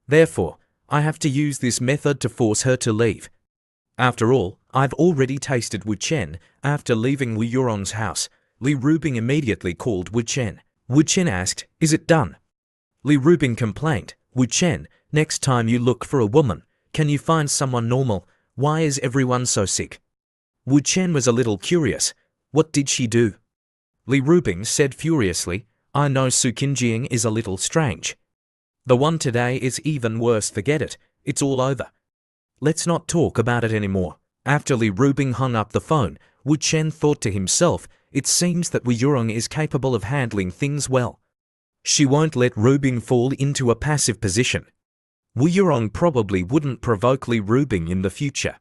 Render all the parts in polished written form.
Therefore, I have to use this method to force her to leave. After all, I've already tasted Wu Chen. After leaving Wu Yurong's house, Li Rubing immediately called Wu Chen. Wu Chen asked, "Is it done?" Li Rubing complained, "Wu Chen, next time you look for a woman, can you find someone normal? Why is everyone so sick?" Wu Chen was a little curious. What did she do? Li Rubing said furiously, "I know Su Qinjing is a little strange. The one today is even worse. Forget it. It's all over. Let's not talk about it anymore." After Li Rubing hung up the phone, Wu Chen thought to himself, it seems that Wu Yurong is capable of handling things well. She won't let Rubing fall into a passive position. Wu Yurong probably wouldn't provoke Li Rubing in the future.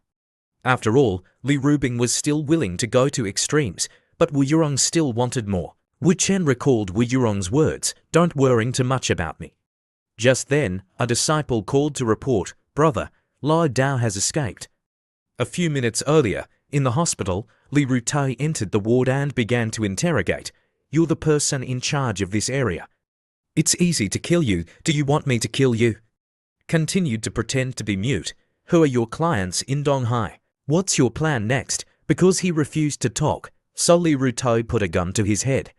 After all, Li Rubing was still willing to go to extremes, but Wu Yurong still wanted more. Wu Chen recalled Wu Yurong's words, "Don't worry too much about me." Just then, a disciple called to report, "Brother, Lao Dao has escaped." A few minutes earlier, in the hospital, Li Rutai entered the ward and began to interrogate. "You're the person in charge of this area. It's easy to kill you. Do you want me to kill you?" Continued to pretend to be mute. "Who are your clients in Donghai? What's your plan next?" Because he refused to talk, so Li Rutai put a gun to his head.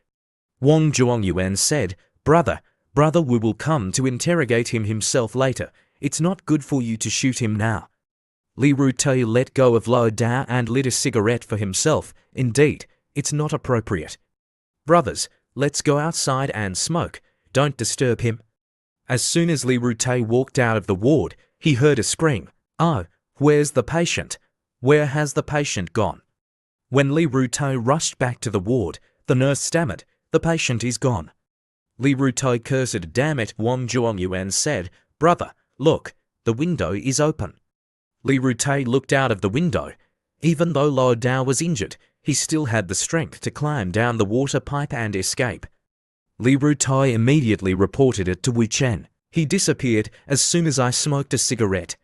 Wang Zhuangyuan said, Brother, we will come to interrogate him himself later. It's not good for you to shoot him now." Li Rutai let go of Lao Dao and lit a cigarette for himself. "Indeed, it's not appropriate. Brothers, let's go outside and smoke. Don't disturb him." As soon as Li Rutai walked out of the ward, he heard a scream. "Oh, where's the patient? Where has the patient gone?" When Li Rutai rushed back to the ward, the nurse stammered, "The patient is gone." Li Rutai cursed, "Damn it," Wang Zhuangyuan said, "Brother, look, the window is open." Li Rutai looked out of the window. Even though Lao Dao was injured, he still had the strength to climb down the water pipe and escape. Li Rutai immediately reported it to Wu Chen. "He disappeared as soon as I smoked a cigarette.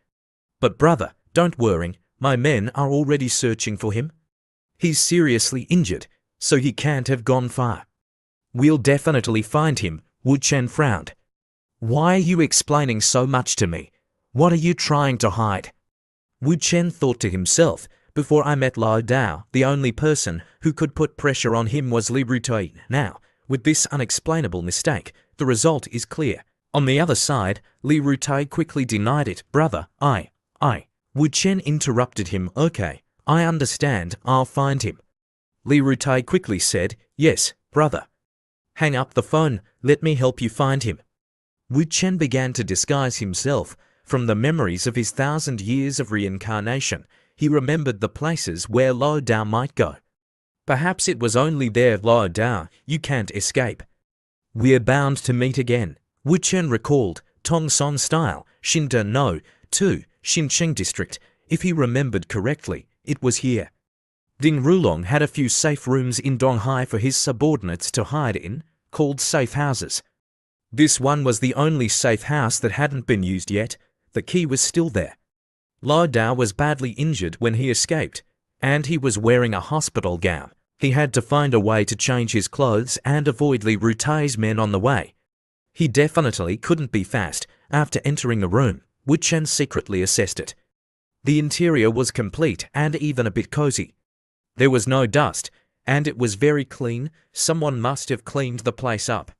But brother, don't worry, my men are already searching for him. He's seriously injured, so he can't have gone far. We'll definitely find him." Wu Chen frowned. "Why are you explaining so much to me? What are you trying to hide?" Wu Chen thought to himself, "Before I met Lao Dao, the only person who could put pressure on him was Li Rutai. Now, with this unexplainable mistake, the result is clear." On the other side, Li Rutai quickly denied it. "Brother, I. Wu Chen interrupted him. "Okay, I understand, I'll find him." Li Rutai quickly said, "Yes, brother. Hang up the phone, let me help you find him." Wu Chen began to disguise himself. From the memories of his 1,000 years of reincarnation, he remembered the places where Lao Dao might go. Perhaps it was only there. "Lao Dao, you can't escape. We're bound to meet again." Wu Chen recalled, Tongson style, Xinda No, 2, Xincheng district. If he remembered correctly, it was here. Ding Rulong had a few safe rooms in Donghai for his subordinates to hide in, called safe houses. This one was the only safe house that hadn't been used yet. The key was still there. Lao Dao was badly injured when he escaped, and he was wearing a hospital gown. He had to find a way to change his clothes and avoid Li Rutai's men on the way. He definitely couldn't be fast. After entering the room, Wu Chen secretly assessed it. The interior was complete and even a bit cozy. There was no dust, and it was very clean. Someone must have cleaned the place up.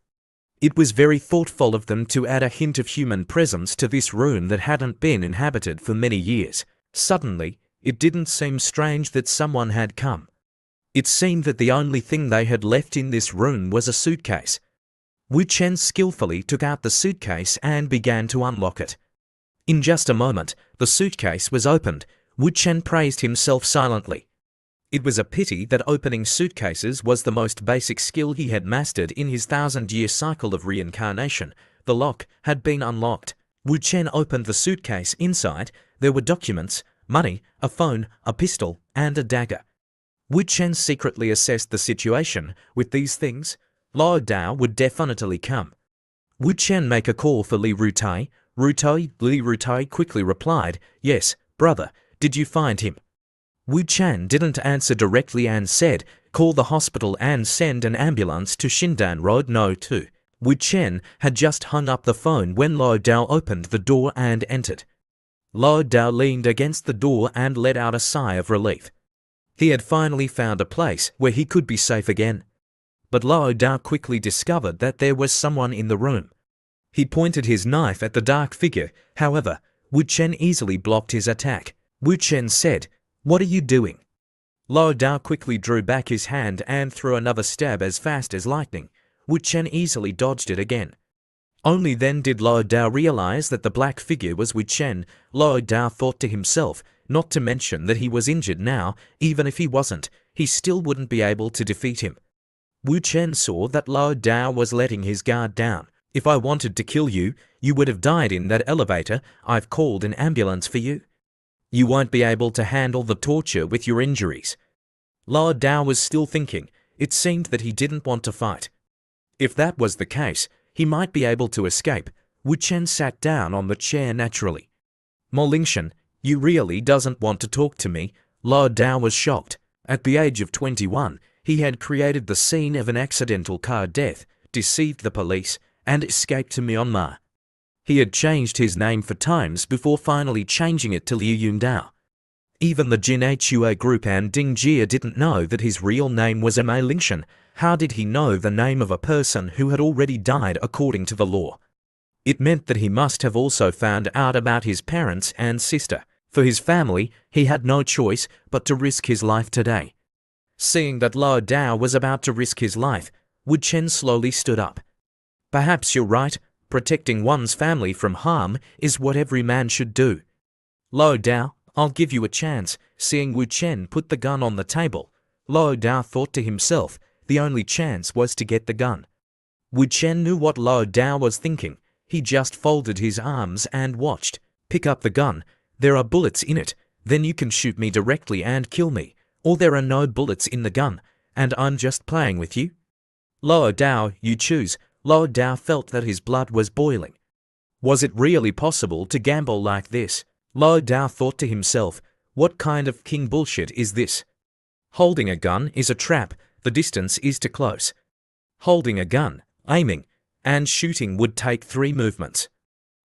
It was very thoughtful of them to add a hint of human presence to this room that hadn't been inhabited for many years. Suddenly, it didn't seem strange that someone had come. It seemed that the only thing they had left in this room was a suitcase. Wu Chen skillfully took out the suitcase and began to unlock it. In just a moment, the suitcase was opened. Wu Chen praised himself silently. It was a pity that opening suitcases was the most basic skill he had mastered in his 1,000-year cycle of reincarnation. The lock had been unlocked. Wu Chen opened the suitcase. Inside, there were documents, money, a phone, a pistol, and a dagger. Wu Chen secretly assessed the situation. With these things, Lao Dao would definitely come. Wu Chen make a call for Li Rutai. Li Rutai quickly replied, "Yes, brother, did you find him?" Wu Chen didn't answer directly and said, "Call the hospital and send an ambulance to Xindan Road No. 2. Wu Chen had just hung up the phone when Lo Dao opened the door and entered. Lo Dao leaned against the door and let out a sigh of relief. He had finally found a place where he could be safe again. But Lo Dao quickly discovered that there was someone in the room. He pointed his knife at the dark figure. However, Wu Chen easily blocked his attack. Wu Chen said, "What are you doing?" Lo Dao quickly drew back his hand and threw another stab as fast as lightning. Wu Chen easily dodged it again. Only then did Lo Dao realize that the black figure was Wu Chen. Lo Dao thought to himself, not to mention that he was injured now. Even if he wasn't, he still wouldn't be able to defeat him. Wu Chen saw that Lo Dao was letting his guard down. "If I wanted to kill you, you would have died in that elevator. I've called an ambulance for you. You won't be able to handle the torture with your injuries." Lo Dao was still thinking. It seemed that he didn't want to fight. If that was the case, he might be able to escape. Wu Chen sat down on the chair naturally. "Mo Lingshan, you really doesn't want to talk to me?" Lo Dao was shocked. At the age of 21, he had created the scene of an accidental car death, deceived the police, and escaped to Myanmar. He had changed his name 4 times before finally changing it to Liu Yundao. Even the Jin Hua group and Ding Jia didn't know that his real name was Mo Lingshan. How did he know the name of a person who had already died according to the law? It meant that he must have also found out about his parents and sister. For his family, he had no choice but to risk his life today. Seeing that Lo Dao was about to risk his life, Wu Chen slowly stood up. "Perhaps you're right. Protecting one's family from harm is what every man should do. Lo Dao, I'll give you a chance." Seeing Wu Chen put the gun on the table, Lo Dao thought to himself, the only chance was to get the gun. Wu Chen knew what Lo Dao was thinking. He just folded his arms and watched. "Pick up the gun. There are bullets in it. Then you can shoot me directly and kill me. Or there are no bullets in the gun, and I'm just playing with you. Lo Dao, you choose." Lo Dao felt that his blood was boiling. Was it really possible to gamble like this? Lo Dao thought to himself, what kind of king bullshit is this? Holding a gun is a trap. The distance is too close. Holding a gun, aiming, and shooting would take 3 movements.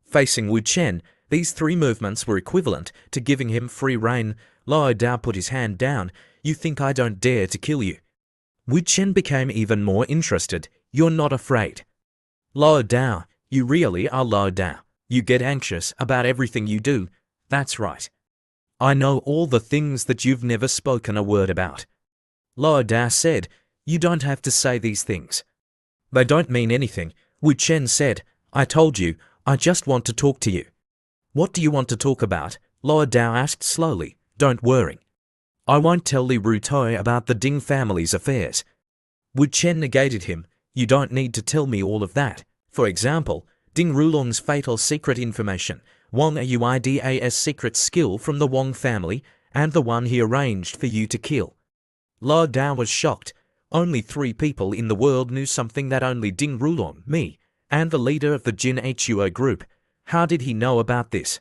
Facing Wu Chen, these 3 movements were equivalent to giving him free rein. Lo Dao put his hand down. "You think I don't dare to kill you?" Wu Chen became even more interested. "You're not afraid?" "Lo Dao, you really are Lo Dao. You get anxious about everything you do. That's right. I know all the things that you've never spoken a word about." Lo Dao said, "You don't have to say these things. They don't mean anything." Wu Chen said, "I told you, I just want to talk to you." "What do you want to talk about?" Lo Dao asked slowly. "Don't worry. I won't tell Li Rutoi about the Ding family's affairs." Wu Chen negated him. "You don't need to tell me all of that. For example, Ding Rulong's fatal secret information, Wang Uida's secret skill from the Wang family, and the one he arranged for you to kill." Lo Dao was shocked. Only 3 people in the world knew something that only Ding Rulong, me, and the leader of the Jin Hua group. How did he know about this?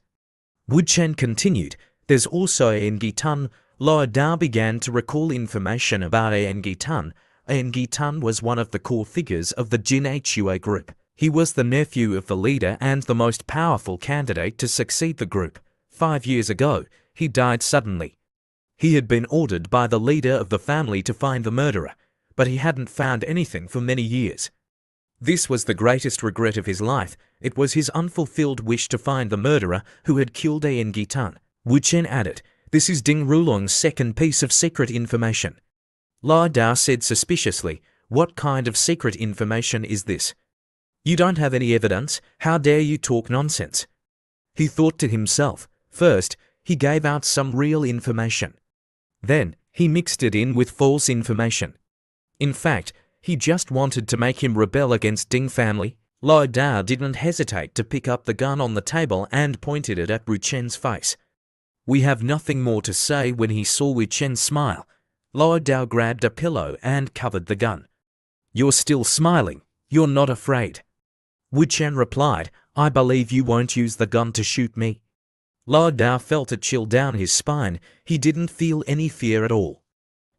Wu Chen continued, "There's also Engi Tun." Lo Dao began to recall information about Engi Tun. Engi Tun was one of the core figures of the Jin Hua group. He was the nephew of the leader and the most powerful candidate to succeed the group. 5 years ago, he died suddenly. He had been ordered by the leader of the family to find the murderer, but he hadn't found anything for many years. This was the greatest regret of his life. It was his unfulfilled wish to find the murderer who had killed Engi Tun. Wu Chen added, "This is Ding Rulong's second piece of secret information." Lo Dao said suspiciously, "What kind of secret information is this? You don't have any evidence. How dare you talk nonsense?" He thought to himself. First, he gave out some real information. Then, he mixed it in with false information. In fact, he just wanted to make him rebel against Ding family. Lo Dao didn't hesitate to pick up the gun on the table and pointed it at Wu Chen's face. We have nothing more to say. When he saw Wu Chen smile, Lo Dao grabbed a pillow and covered the gun. "You're still smiling. You're not afraid?" Wu Chen replied, "I believe you won't use the gun to shoot me." Lo Dao felt a chill down his spine. He didn't feel any fear at all.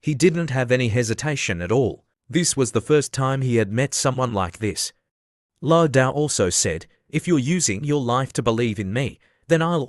He didn't have any hesitation at all. This was the first time he had met someone like this. Lao Dao also said, if you're using your life to believe in me, then I'll